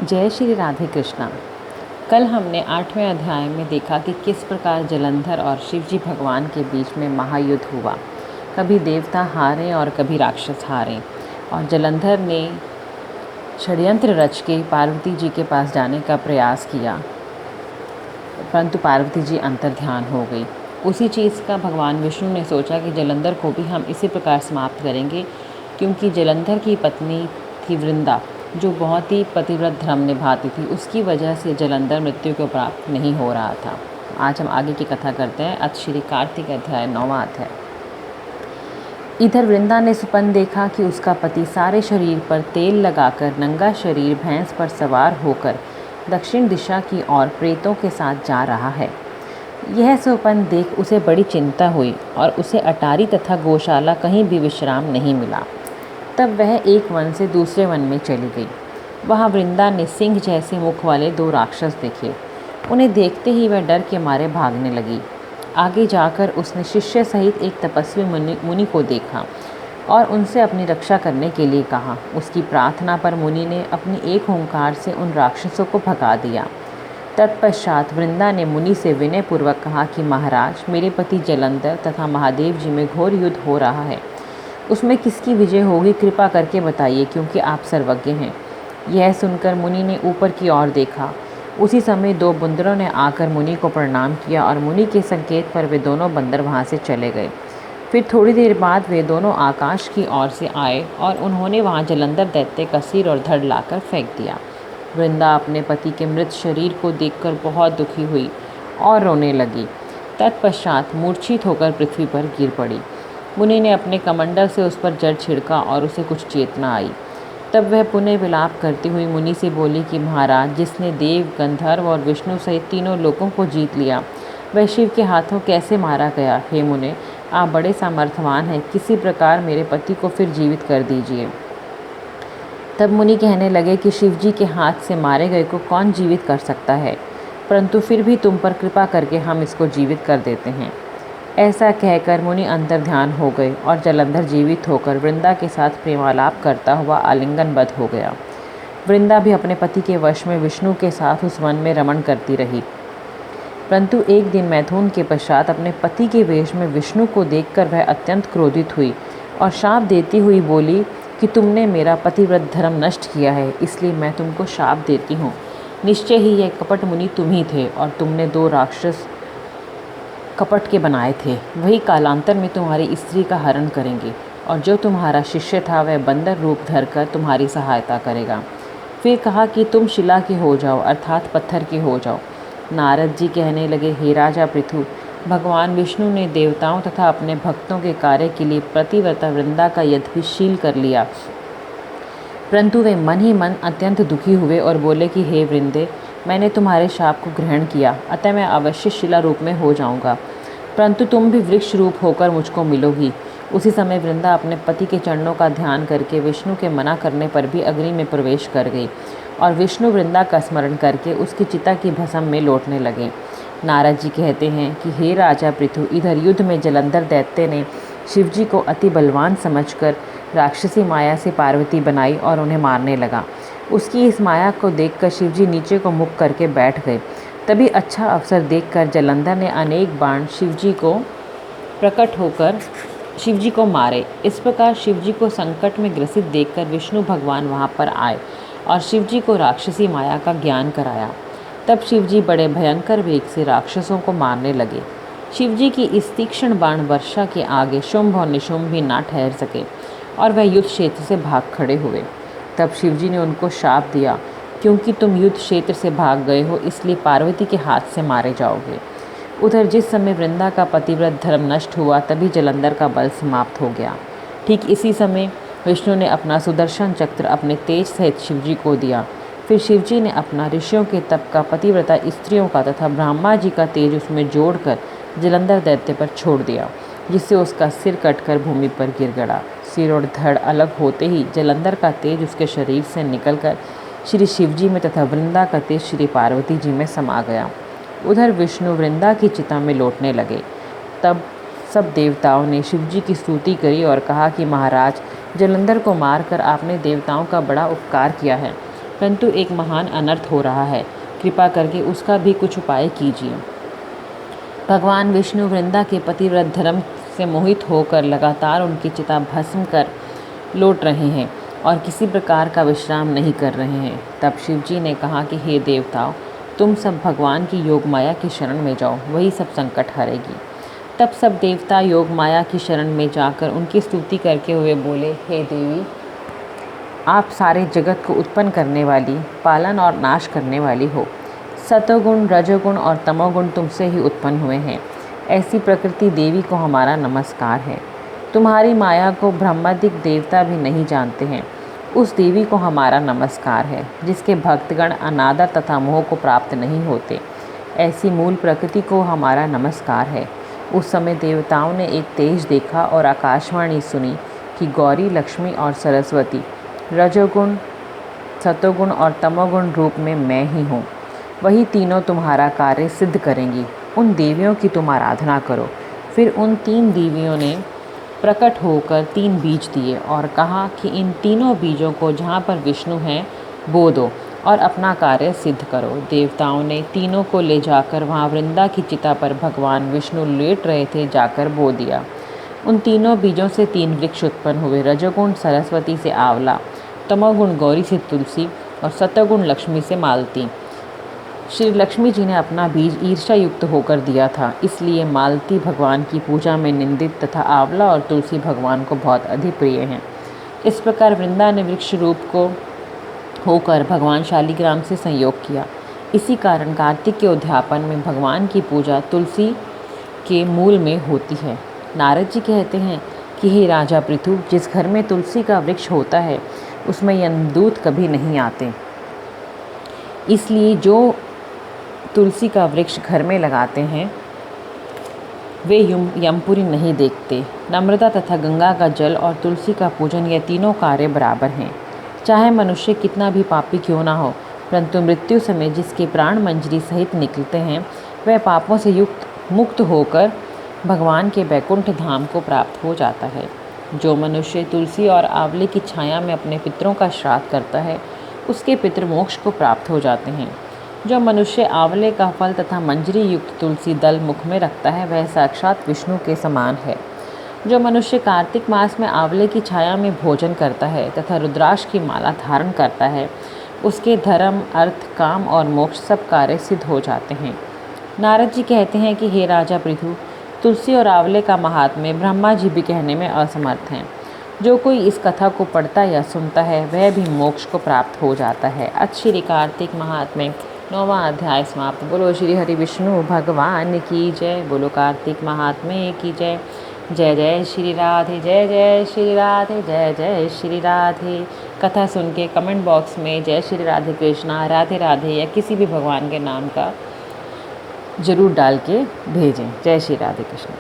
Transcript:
जय श्री राधे कृष्णा। कल हमने 8वें अध्याय में देखा कि किस प्रकार जलंधर और शिवजी भगवान के बीच में महायुद्ध हुआ। कभी देवता हारे और कभी राक्षस हारे, और जलंधर ने षड्यंत्र रच के पार्वती जी के पास जाने का प्रयास किया, परंतु पार्वती जी अंतर्ध्यान हो गई। उसी चीज़ का भगवान विष्णु ने सोचा कि जलंधर को भी हम इसी प्रकार समाप्त करेंगे, क्योंकि जलंधर की पत्नी थी वृंदा, जो बहुत ही पतिव्रत धर्म निभाती थी। उसकी वजह से जलंधर मृत्यु को प्राप्त नहीं हो रहा था। आज हम आगे की कथा करते हैं। अथ श्री कार्तिक अध्याय 9वां अध्याय। इधर वृंदा ने सुपन देखा कि उसका पति सारे शरीर पर तेल लगाकर नंगा शरीर भैंस पर सवार होकर दक्षिण दिशा की ओर प्रेतों के साथ जा रहा है। यह स्वप्न देख उसे बड़ी चिंता हुई और उसे अटारी तथा गौशाला कहीं भी विश्राम नहीं मिला। तब वह एक वन से दूसरे वन में चली गई। वहाँ वृंदा ने सिंह जैसे मुख वाले 2 राक्षस देखे। उन्हें देखते ही वह डर के मारे भागने लगी। आगे जाकर उसने शिष्य सहित एक तपस्वी मुनि को देखा और उनसे अपनी रक्षा करने के लिए कहा। उसकी प्रार्थना पर मुनि ने अपनी एक ओंकार से उन राक्षसों को भगा दिया। तत्पश्चात वृंदा ने मुनि से विनयपूर्वक कहा कि महाराज, मेरे पति जलंधर तथा महादेव जी में घोर युद्ध हो रहा है। उसमें किसकी विजय होगी, कृपा करके बताइए, क्योंकि आप सर्वज्ञ हैं। यह सुनकर मुनि ने ऊपर की ओर देखा। उसी समय 2 बंदरों ने आकर मुनि को प्रणाम किया और मुनि के संकेत पर वे दोनों बंदर वहाँ से चले गए। फिर थोड़ी देर बाद वे दोनों आकाश की ओर से आए और उन्होंने वहाँ जलंधर दैत्य का सिर और धड़ लाकर फेंक दिया। वृंदा अपने पति के मृत शरीर को देखकर बहुत दुखी हुई और रोने लगी। तत्पश्चात मूर्छित होकर पृथ्वी पर गिर पड़ी। मुनि ने अपने कमंडल से उस पर जल छिड़का और उसे कुछ चेतना आई। तब वह पुनः विलाप करती हुई मुनि से बोली कि महाराज, जिसने देव, गंधर्व और विष्णु सहित तीनों लोकों को जीत लिया, वह शिव के हाथों कैसे मारा गया? हे मुने, आप बड़े सामर्थ्यवान हैं, किसी प्रकार मेरे पति को फिर जीवित कर दीजिए। तब मुनि कहने लगे कि शिवजी के हाथ से मारे गए को कौन जीवित कर सकता है, परंतु फिर भी तुम पर कृपा करके हम इसको जीवित कर देते हैं। ऐसा कहकर मुनि अंतर्ध्यान हो गए और जलंधर जीवित होकर वृंदा के साथ प्रेमालाप करता हुआ आलिंगनबद्ध हो गया। वृंदा भी अपने पति के वश में विष्णु के साथ उस वन में रमण करती रही, परंतु एक दिन मैथुन के पश्चात अपने पति के वेश में विष्णु को देखकर वह अत्यंत क्रोधित हुई और शाप देती हुई बोली कि तुमने मेरा पतिव्रत धर्म नष्ट किया है, इसलिए मैं तुमको शाप देती हूँ। निश्चय ही यह कपट मुनि तुम ही थे और तुमने 2 राक्षस कपट के बनाए थे। वही कालांतर में तुम्हारी स्त्री का हरण करेंगे और जो तुम्हारा शिष्य था वह बंदर रूप धरकर तुम्हारी सहायता करेगा। फिर कहा कि तुम शिला के हो जाओ, अर्थात पत्थर के हो जाओ। नारद जी कहने लगे, हे राजा पृथु, भगवान विष्णु ने देवताओं तथा अपने भक्तों के कार्य के लिए प्रतिव्रता वृंदा का यज्ञशील कर लिया, परंतु वे मन ही मन अत्यंत दुखी हुए और बोले कि हे वृंदे, मैंने तुम्हारे शाप को ग्रहण किया, अतः मैं अवश्य शिला रूप में हो जाऊंगा, परंतु तुम भी वृक्ष रूप होकर मुझको मिलोगी। उसी समय वृंदा अपने पति के चरणों का ध्यान करके विष्णु के मना करने पर भी अग्नि में प्रवेश कर गई और विष्णु वृंदा का स्मरण करके उसकी चिता की भस्म में लौटने लगे। नारद जी कहते हैं कि हे राजा पृथु, इधर युद्ध में जलंधर दैत्य ने शिवजी को अति बलवान समझकर राक्षसी माया से पार्वती बनाई और उन्हें मारने लगा। उसकी इस माया को देखकर शिवजी नीचे को मुख करके बैठ गए। तभी अच्छा अवसर देखकर जलंधर ने अनेक बाण शिवजी को प्रकट होकर शिवजी को मारे। इस प्रकार शिवजी को संकट में ग्रसित देखकर विष्णु भगवान वहाँ पर आए और शिवजी को राक्षसी माया का ज्ञान कराया। तब शिवजी बड़े भयंकर वेग से राक्षसों को मारने लगे। शिवजी की इस तीक्ष्ण बाण वर्षा के आगे शुंभ और निशुंभ भी ना ठहर सके और वह युद्ध क्षेत्र से भाग खड़े हुए। तब शिवजी ने उनको शाप दिया, क्योंकि तुम युद्ध क्षेत्र से भाग गए हो, इसलिए पार्वती के हाथ से मारे जाओगे। उधर जिस समय वृंदा का पतिव्रत धर्म नष्ट हुआ, तभी जलंधर का बल समाप्त हो गया। ठीक इसी समय विष्णु ने अपना सुदर्शन चक्र अपने तेज सहित शिवजी को दिया। फिर शिवजी ने अपना ऋषियों के तप का, पतिव्रता स्त्रियों का तथा ब्रह्मा जी का तेज उसमें जोड़कर जलंधर दैत्य पर छोड़ दिया, जिससे उसका सिर कटकर भूमि पर गिर गड़ा। सिर और धड़ अलग होते ही जलंधर का तेज उसके शरीर से निकलकर श्री शिवजी में तथा वृंदा का तेज श्री पार्वती जी में समा गया। उधर विष्णु वृंदा की चिता में लौटने लगे। तब सब देवताओं ने शिवजी की स्तुति करी और कहा कि महाराज, जलंधर को मारकर आपने देवताओं का बड़ा उपकार किया है। परंतु एक महान अनर्थ हो रहा है, कृपा करके उसका भी कुछ उपाय कीजिए। भगवान विष्णु वृंदा के पतिव्रत धर्म से मोहित होकर लगातार उनकी चिता भस्म कर लौट रहे हैं और किसी प्रकार का विश्राम नहीं कर रहे हैं। तब शिव जी ने कहा कि हे देवताओं, तुम सब भगवान की योग माया की शरण में जाओ, वही सब संकट हरेगी। तब सब देवता योग माया की शरण में जाकर उनकी स्तुति करके हुए बोले, हे देवी, आप सारे जगत को उत्पन्न करने वाली, पालन और नाश करने वाली हो। सतोगुण, रजोगुण और तमोगुण तुमसे ही उत्पन्न हुए हैं। ऐसी प्रकृति देवी को हमारा नमस्कार है। तुम्हारी माया को ब्रह्मादिक देवता भी नहीं जानते हैं। उस देवी को हमारा नमस्कार है, जिसके भक्तगण अनादर तथा मोह को प्राप्त नहीं होते। ऐसी मूल प्रकृति को हमारा नमस्कार है। उस समय देवताओं ने एक तेज देखा और आकाशवाणी सुनी कि गौरी, लक्ष्मी और सरस्वती रजोगुण, सतोगुण और तमोगुण रूप में मैं ही हूँ। वही तीनों तुम्हारा कार्य सिद्ध करेंगी। उन देवियों की तुम आराधना करो। फिर उन 3 देवियों ने प्रकट होकर 3 बीज दिए और कहा कि इन तीनों बीजों को जहाँ पर विष्णु हैं बो दो और अपना कार्य सिद्ध करो। देवताओं ने तीनों को ले जाकर वहाँ वृंदा की चिता पर भगवान विष्णु लेट रहे थे जाकर बो दिया। उन तीनों बीजों से 3 वृक्ष उत्पन्न हुए। रजोगुण सरस्वती से आंवला, तमोगुण गौरी से तुलसी और सतोगुण लक्ष्मी से मालती। श्री लक्ष्मी जी ने अपना बीज ईर्ष्या युक्त होकर दिया था, इसलिए मालती भगवान की पूजा में निंदित तथा आंवला और तुलसी भगवान को बहुत अधिक प्रिय हैं। इस प्रकार वृंदा ने वृक्ष रूप को होकर भगवान शालिग्राम से संयोग किया। इसी कारण कार्तिक के उद्यापन में भगवान की पूजा तुलसी के मूल में होती है। नारद जी कहते हैं कि हे राजा पृथु, जिस घर में तुलसी का वृक्ष होता है उसमें यमदूत कभी नहीं आते। इसलिए जो तुलसी का वृक्ष घर में लगाते हैं वे यमपुरी नहीं देखते। नम्रता तथा गंगा का जल और तुलसी का पूजन, यह तीनों कार्य बराबर हैं। चाहे मनुष्य कितना भी पापी क्यों ना हो, परंतु मृत्यु समय जिसके प्राण मंजरी सहित निकलते हैं वह पापों से मुक्त होकर भगवान के बैकुंठ धाम को प्राप्त हो जाता है। जो मनुष्य तुलसी और आंवले की छाया में अपने पितरों का श्राद्ध करता है उसके पितृ मोक्ष को प्राप्त हो जाते हैं। जो मनुष्य आंवले का फल तथा मंजरी युक्त तुलसी दल मुख में रखता है वह साक्षात विष्णु के समान है। जो मनुष्य कार्तिक मास में आंवले की छाया में भोजन करता है तथा रुद्राक्ष की माला धारण करता है उसके धर्म, अर्थ, काम और मोक्ष सब कार्य सिद्ध हो जाते हैं। नारद जी कहते हैं कि हे राजा पृथु, तुलसी और आंवले का महात्म्य ब्रह्मा जी भी कहने में असमर्थ हैं। जो कोई इस कथा को पढ़ता या सुनता है वह भी मोक्ष को प्राप्त हो जाता है। श्री कार्तिक महात्म्य 9वां अध्याय समाप्त। बोलो श्री हरि विष्णु भगवान की जय। बोलो कार्तिक महात्म्य की जय। जय जय श्री राधे, जय जय श्री राधे, जय जय श्री राधे। कथा सुन के कमेंट बॉक्स में जय श्री राधे कृष्णा, राधे राधे या किसी भी भगवान के नाम का ज़रूर डाल के भेजें। जय श्री राधे कृष्ण।